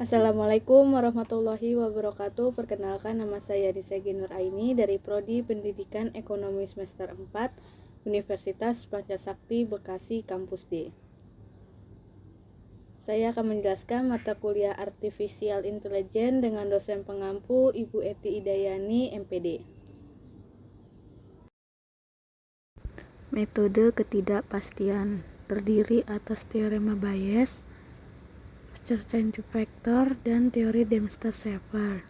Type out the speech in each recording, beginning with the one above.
Assalamualaikum warahmatullahi wabarakatuh. Perkenalkan, nama saya Risegi Nur Aini dari Prodi Pendidikan Ekonomi Semester 4 Universitas Pancasakti Bekasi Kampus D. Saya akan menjelaskan mata kuliah Artificial Intelligence dengan dosen pengampu Ibu Eti Idayani, MPD. Metode ketidakpastian terdiri atas teorema Bayes, certain factor, dan teori Dempster-Shafer.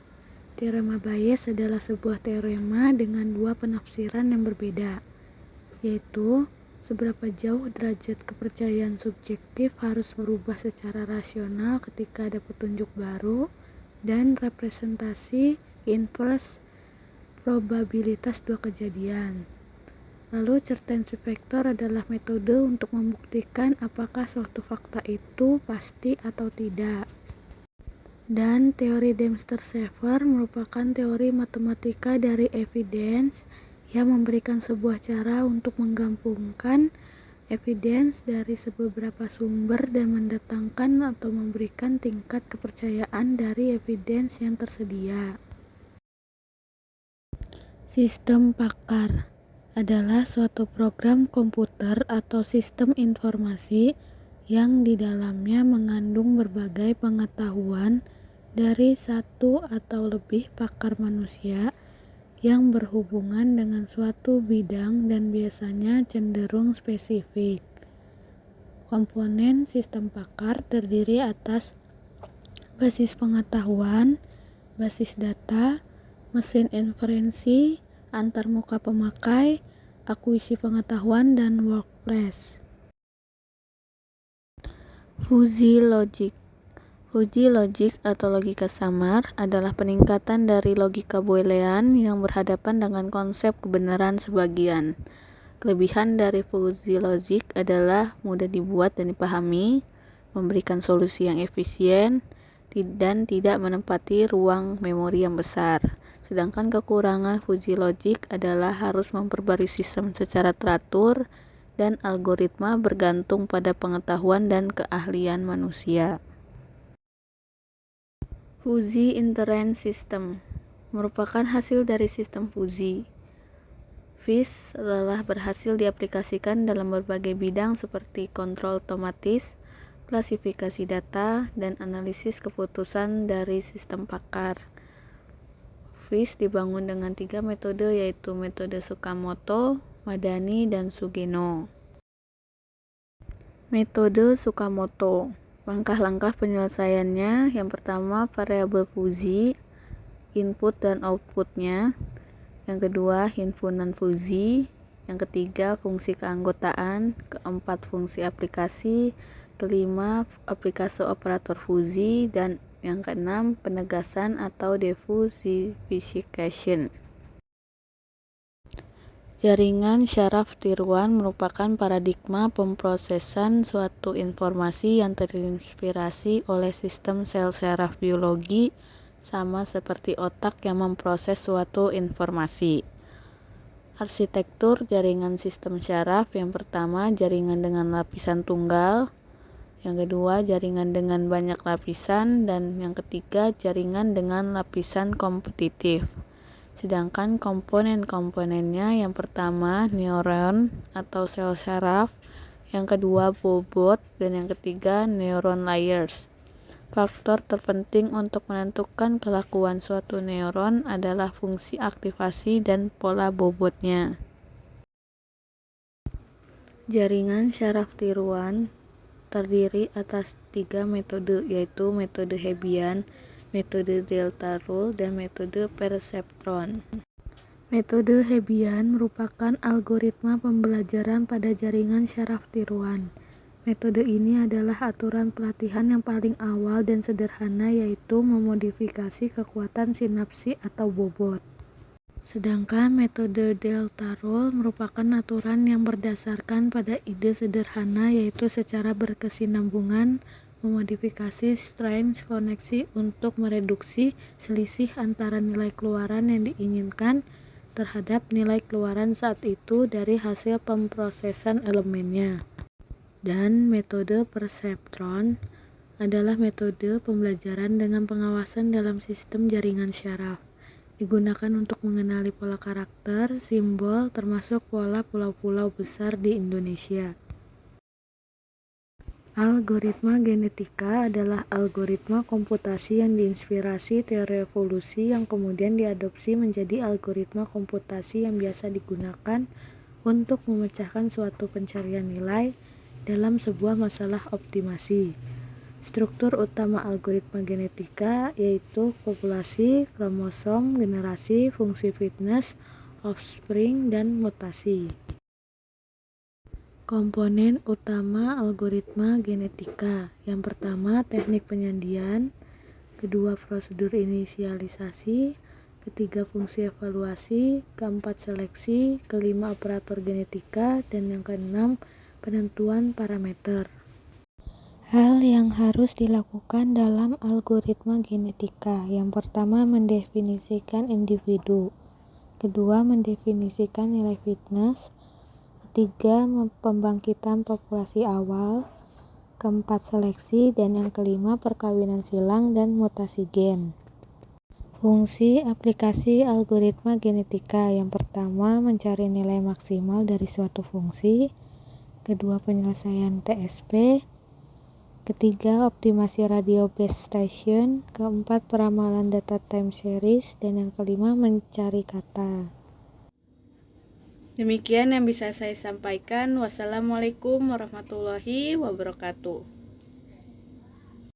Teorema Bayes adalah sebuah teorema dengan dua penafsiran yang berbeda, yaitu seberapa jauh derajat kepercayaan subjektif harus berubah secara rasional ketika ada petunjuk baru, dan representasi inverse probabilitas dua kejadian. Lalu certain factor adalah metode untuk membuktikan apakah suatu fakta itu pasti atau tidak. Dan teori Dempster-Shafer merupakan teori matematika dari evidence yang memberikan sebuah cara untuk menggabungkan evidence dari beberapa sumber dan mendatangkan atau memberikan tingkat kepercayaan dari evidence yang tersedia. Sistem Pakar adalah suatu program komputer atau sistem informasi yang di dalamnya mengandung berbagai pengetahuan dari satu atau lebih pakar manusia yang berhubungan dengan suatu bidang dan biasanya cenderung spesifik. Komponen sistem pakar terdiri atas basis pengetahuan, basis data, mesin inferensi, antarmuka pemakai, akuisisi pengetahuan, dan workplace. Fuzzy logic. Fuzzy logic atau logika samar adalah peningkatan dari logika boolean yang berhadapan dengan konsep kebenaran sebagian. Kelebihan dari fuzzy logic adalah mudah dibuat dan dipahami, memberikan solusi yang efisien, dan tidak menempati ruang memori yang besar. Sedangkan kekurangan fuzzy logic adalah harus memperbarui sistem secara teratur dan algoritma bergantung pada pengetahuan dan keahlian manusia. Fuzzy inference system merupakan hasil dari sistem fuzzy. FIS telah berhasil diaplikasikan dalam berbagai bidang seperti kontrol otomatis, klasifikasi data, dan analisis keputusan dari sistem pakar. FIS dibangun dengan 3 metode, yaitu metode Tsukamoto, Madani, dan Sugeno. Metode Tsukamoto. Langkah-langkah penyelesaiannya: yang pertama, variabel fuzzy, input dan outputnya. Yang kedua, himpunan fuzzy. Yang ketiga, fungsi keanggotaan. Keempat, fungsi aplikasi. Kelima, aplikasi operator fuzzy. Dan yang keenam, penegasan atau defuzzification. Jaringan syaraf tiruan merupakan paradigma pemrosesan suatu informasi yang terinspirasi oleh sistem sel syaraf biologi, sama seperti otak yang memproses suatu informasi. Arsitektur jaringan sistem syaraf: yang pertama, jaringan dengan lapisan tunggal. Yang kedua, jaringan dengan banyak lapisan. Dan yang ketiga, jaringan dengan lapisan kompetitif. Sedangkan komponen-komponennya: yang pertama, neuron atau sel syaraf, yang kedua, bobot, dan yang ketiga, neuron layers. Faktor terpenting untuk menentukan kelakuan suatu neuron adalah fungsi aktivasi dan pola bobotnya. Jaringan syaraf tiruan terdiri atas 3 metode, yaitu metode Hebbian, metode delta rule, dan metode perceptron. Metode Hebbian merupakan algoritma pembelajaran pada jaringan syaraf tiruan. Metode ini adalah aturan pelatihan yang paling awal dan sederhana, yaitu memodifikasi kekuatan sinapsi atau bobot. Sedangkan metode delta rule merupakan aturan yang berdasarkan pada ide sederhana, yaitu secara berkesinambungan memodifikasi strange koneksi untuk mereduksi selisih antara nilai keluaran yang diinginkan terhadap nilai keluaran saat itu dari hasil pemrosesan elemennya. Dan metode perceptron adalah metode pembelajaran dengan pengawasan dalam sistem jaringan syaraf. Digunakan untuk mengenali pola karakter, simbol, termasuk pola pulau-pulau besar di Indonesia. Algoritma genetika adalah algoritma komputasi yang diinspirasi teori evolusi yang kemudian diadopsi menjadi algoritma komputasi yang biasa digunakan untuk memecahkan suatu pencarian nilai dalam sebuah masalah optimasi. Struktur utama algoritma genetika yaitu populasi, kromosom, generasi, fungsi fitness, offspring, dan mutasi. Komponen utama algoritma genetika. Yang pertama, teknik penyandian. Kedua, prosedur inisialisasi. Ketiga, fungsi evaluasi. Keempat, seleksi. Kelima, operator genetika. Dan yang keenam, penentuan parameter. Hal yang harus dilakukan dalam algoritma genetika. Yang pertama, mendefinisikan individu. Kedua, mendefinisikan nilai fitness. Ketiga, pembangkitan populasi awal. Keempat, seleksi. Dan yang kelima, perkawinan silang dan mutasi gen. Fungsi aplikasi algoritma genetika. Yang pertama, mencari nilai maksimal dari suatu fungsi. Kedua, penyelesaian TSP. Ketiga, optimasi radio base station. Keempat, peramalan data time series. Dan yang kelima, mencari kata. Demikian yang bisa saya sampaikan. Wassalamualaikum warahmatullahi wabarakatuh.